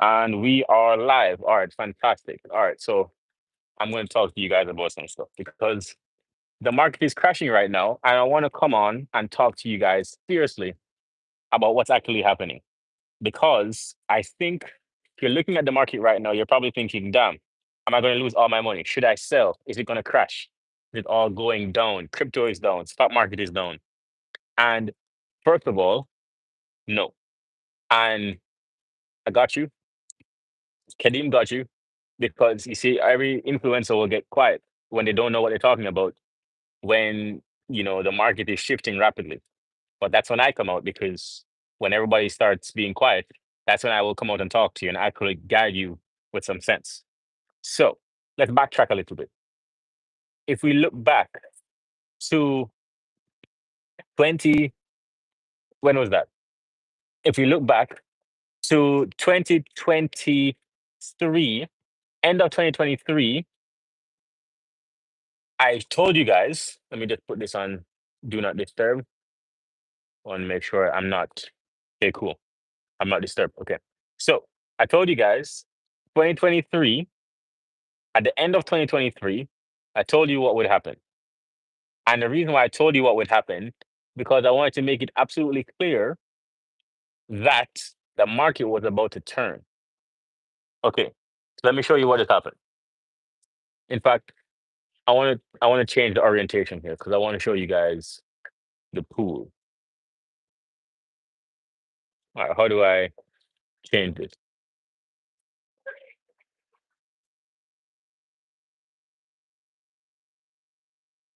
And we are live. All right, fantastic. All right, so I'm going to talk to you guys about some stuff because the market is crashing right now, and I want to come on and talk to you guys seriously about what's actually happening. Because I think if you're looking at the market right now, you're probably thinking, damn, am I going to lose all my money? Should I sell? Is it going to crash? Is it all going down? Crypto is down, stock market is down. And first of all, no. And I got you. Kadim got you because you see, every influencer will get quiet when they don't know what they're talking about when the market is shifting rapidly. But that's when I come out because when everybody starts being quiet, that's when I will come out and talk to you and actually guide you with some sense. So let's backtrack a little bit. If we look back to 20, when was that? If we look back to 2023, end of 2023, I told you guys, let me just put this on do not disturb. I want to make sure I'm not. Okay, cool. I'm not disturbed. Okay. So I told you guys 2023, at the end of 2023, I told you what would happen. And the reason why I told you what would happen, because I wanted to make it absolutely clear that the market was about to turn. Okay. So let me show you what has happened. In fact, I want to change the orientation here because I want to show you guys the pool. All right, how do I change this?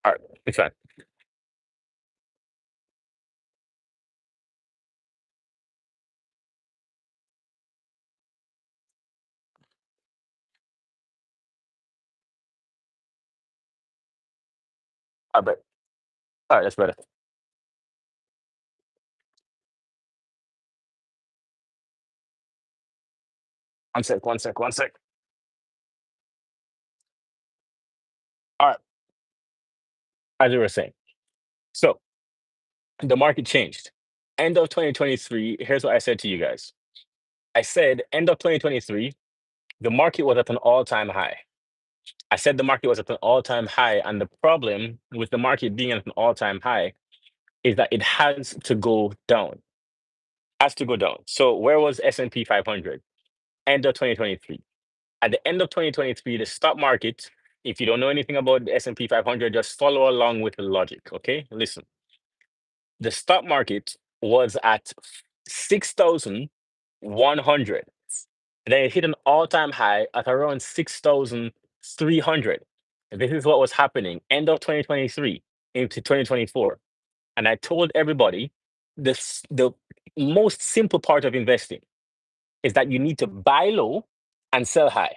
All right, it's fine. I bet. All right, that's better. One sec, one sec, one sec. All right, as we were saying. So the market changed. End of 2023, here's what I said to you guys. I said, end of 2023, the market was at an all-time high. I said the market was at an all-time high, and the problem with the market being at an all-time high is that it has to go down. Has to go down. So where was S&P 500? End of 2023. At the end of 2023, the stock market, if you don't know anything about the S&P 500, just follow along with the logic, okay? Listen. The stock market was at 6,100. Then it hit an all-time high at around 6,300. This is what was happening end of 2023 into 2024. And I told everybody the most simple part of investing is that you need to buy low and sell high.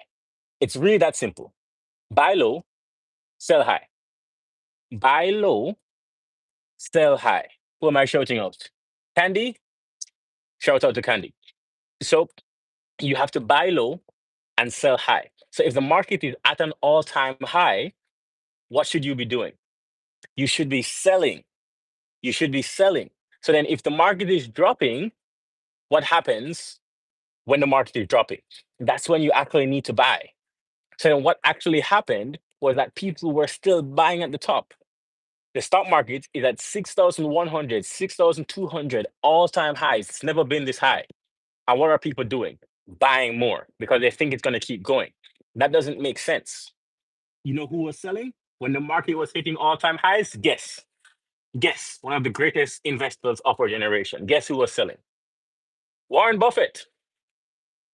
It's really that simple. Buy low, sell high. Buy low, sell high. Who am I shouting out? Candy? Shout out to Candy. So you have to buy low and sell high. So if the market is at an all-time high, what should you be doing? You should be selling. You should be selling. So then if the market is dropping, what happens when the market is dropping? That's when you actually need to buy. So then what actually happened was that people were still buying at the top. The stock market is at 6,100, 6,200 all-time highs. It's never been this high. And what are people doing? Buying more because they think it's going to keep going. That doesn't make sense. You know who was selling when the market was hitting all-time highs? Guess. Guess. One of the greatest investors of our generation. Guess who was selling? Warren Buffett.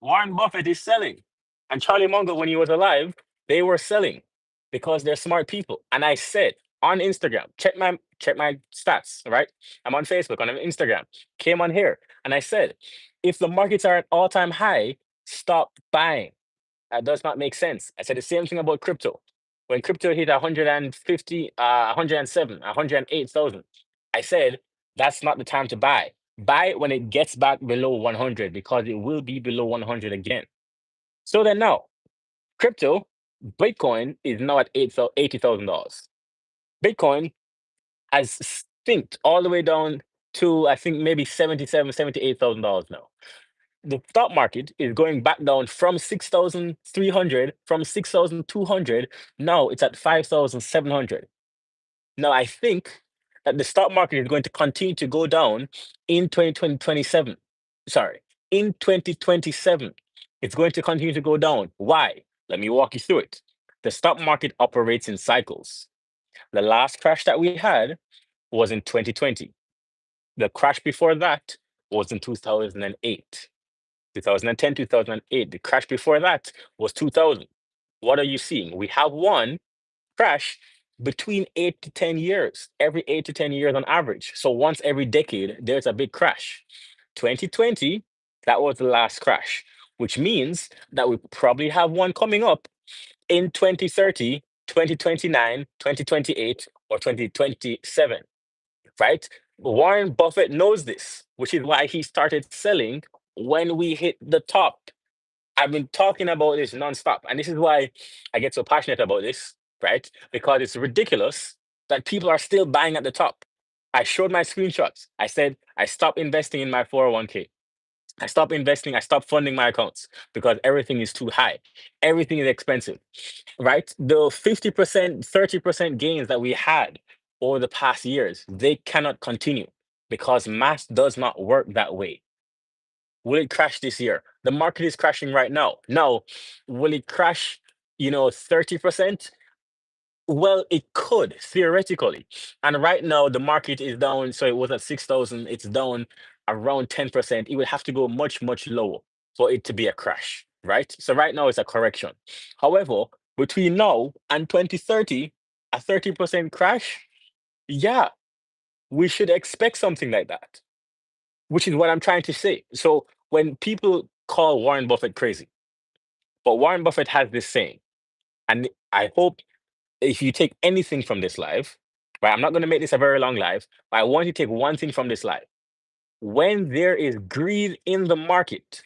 Warren Buffett is selling. And Charlie Munger, when he was alive, they were selling because they're smart people. And I said on Instagram, check my stats, right? I'm on Facebook, on Instagram, came on here, and I said, if the markets are at all-time high, stop buying. That does not make sense. I said the same thing about crypto. When crypto hit 150, 107, 108,000, I said that's not the time to buy. Buy it when it gets back below 100 because it will be below 100 again. So then now, crypto, Bitcoin is now at $80,000. Bitcoin has stinked all the way down to I think maybe 77, $78,000 now. the stock market is going back down from 6,300, from 6,200. Now it's at 5,700. Now I think that the stock market is going to continue to go down in 2027. Sorry, in 2027. It's going to continue to go down. Why? Let me walk you through it. The stock market operates in cycles. The last crash that we had was in 2020. The crash before that was in 2008. 2010, 2008. The crash before that was 2000. What are you seeing? We have one crash between 8 to 10 years, every 8 to 10 years on average. So once every decade, there's a big crash. 2020, that was the last crash, which means that we probably have one coming up in 2030, 2029, 2028, or 2027, right? Warren Buffett knows this, which is why he started selling when we hit the top. I've been talking about this nonstop, and this is why I get so passionate about this, right? Because it's ridiculous that people are still buying at the top. I showed my screenshots. I said I stopped investing in my 401k. I stopped investing. I stopped funding my accounts because everything is too high. Everything is expensive, right? The 50%, 30% gains that we had over the past years, they cannot continue because math does not work that way. Will it crash this year? The market is crashing right now. Now, will it crash, 30%? Well, it could theoretically. And right now, the market is down. So it was at 6,000, it's down around 10%. It would have to go much, much lower for it to be a crash, right? So right now, it's a correction. However, between now and 2030, a 30% crash, yeah, we should expect something like that, which is what I'm trying to say. So when people call Warren Buffett crazy, but Warren Buffett has this saying, and I hope if you take anything from this live, right? I'm not going to make this a very long live, but I want you to take one thing from this live. When there is greed in the market,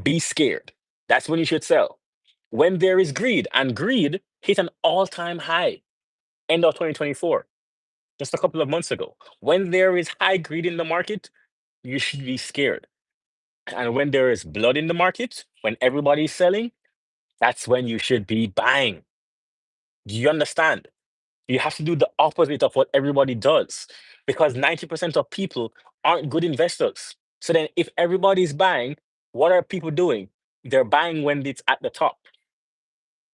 be scared. That's when you should sell. When there is greed, and greed hit an all-time high end of 2024, just a couple of months ago. When there is high greed in the market, you should be scared. And when there is blood in the market, when everybody's selling, that's when you should be buying. Do you understand? You have to do the opposite of what everybody does because 90% of people aren't good investors. So then, if everybody's buying, what are people doing? They're buying when it's at the top.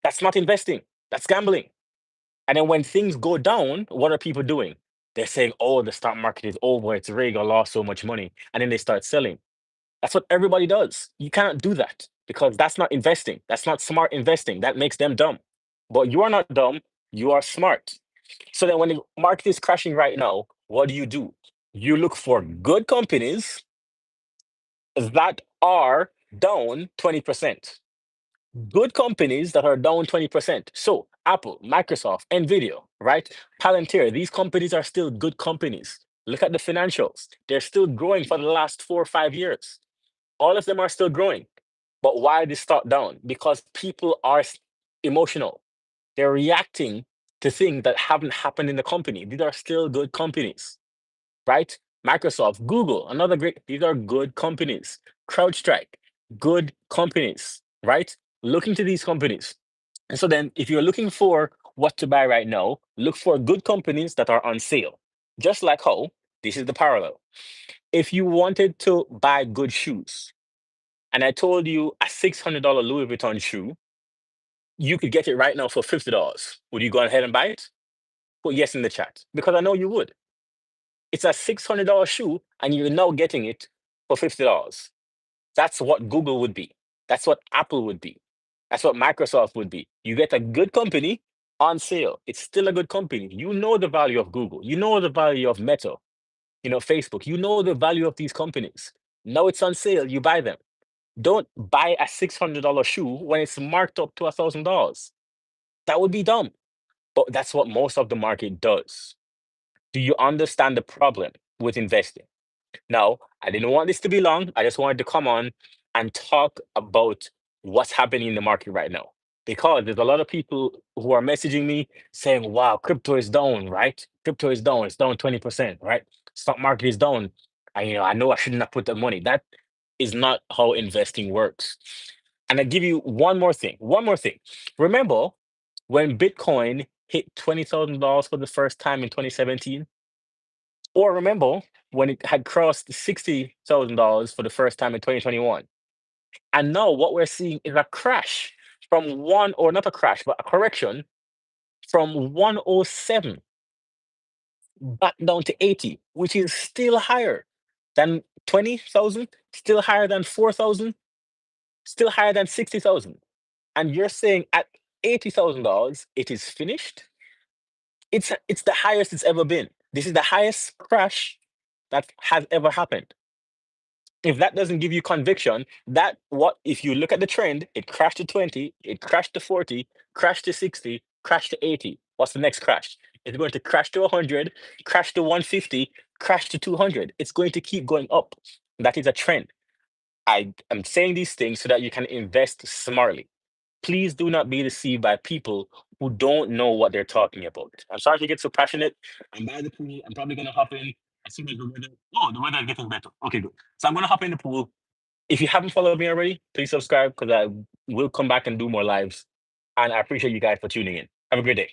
That's not investing, that's gambling. And then, when things go down, what are people doing? They're saying, oh, the stock market is over, it's rigged, I lost so much money. And then they start selling. That's what everybody does. You cannot do that because that's not investing. That's not smart investing. That makes them dumb. But you are not dumb. You are smart. So then when the market is crashing right now, what do? You look for good companies that are down 20%. Good companies that are down 20%. So Apple, Microsoft, Nvidia, right? Palantir, these companies are still good companies. Look at the financials. They're still growing for the last 4 or 5 years. All of them are still growing. But why they start down? Because people are emotional. They're reacting to things that haven't happened in the company. These are still good companies, right? Microsoft, Google, another great, these are good companies. CrowdStrike, good companies, right? Look into these companies. And so then, if you're looking for what to buy right now, look for good companies that are on sale. Just like how this is the parallel. If you wanted to buy good shoes, and I told you a $600 Louis Vuitton shoe, you could get it right now for $50. Would you go ahead and buy it? Put yes in the chat because I know you would. It's a $600 shoe and you're now getting it for $50. That's what Google would be. That's what Apple would be. That's what Microsoft would be. You get a good company on sale. It's still a good company. You know the value of Google. You know the value of Meta, Facebook. You know the value of these companies. Now it's on sale. You buy them. Don't buy a $600 shoe when it's marked up to $1,000. That would be dumb. But that's what most of the market does. Do you understand the problem with investing? Now, I didn't want this to be long. I just wanted to come on and talk about what's happening in the market right now. Because there's a lot of people who are messaging me saying, wow, crypto is down, right? Crypto is down. It's down 20%, right? Stock market is down. I know I shouldn't have put the money. That is not how investing works. And I give you one more thing. One more thing. Remember when Bitcoin hit $20,000 for the first time in 2017? Or remember when it had crossed $60,000 for the first time in 2021? And now what we're seeing is a crash from one, or not a crash, but a correction from 107 back down to 80, which is still higher than 20,000, still higher than 4,000, still higher than 60,000. And you're saying at $80,000, it is finished? It's the highest it's ever been. This is the highest crash that has ever happened. If that doesn't give you conviction, that what if you look at the trend, it crashed to 20, it crashed to 40, crashed to 60, crashed to 80. What's the next crash? It's going to crash to 100, crash to 150, crash to 200. It's going to keep going up. That is a trend. I am saying these things so that you can invest smartly. Please do not be deceived by people who don't know what they're talking about. I'm sorry to get so passionate. I'm by the pool. I'm probably gonna hop in as soon as the weather. Oh, the weather is getting better. Okay, good. So I'm gonna hop in the pool. If you haven't followed me already, please subscribe because I will come back and do more lives. And I appreciate you guys for tuning in. Have a great day.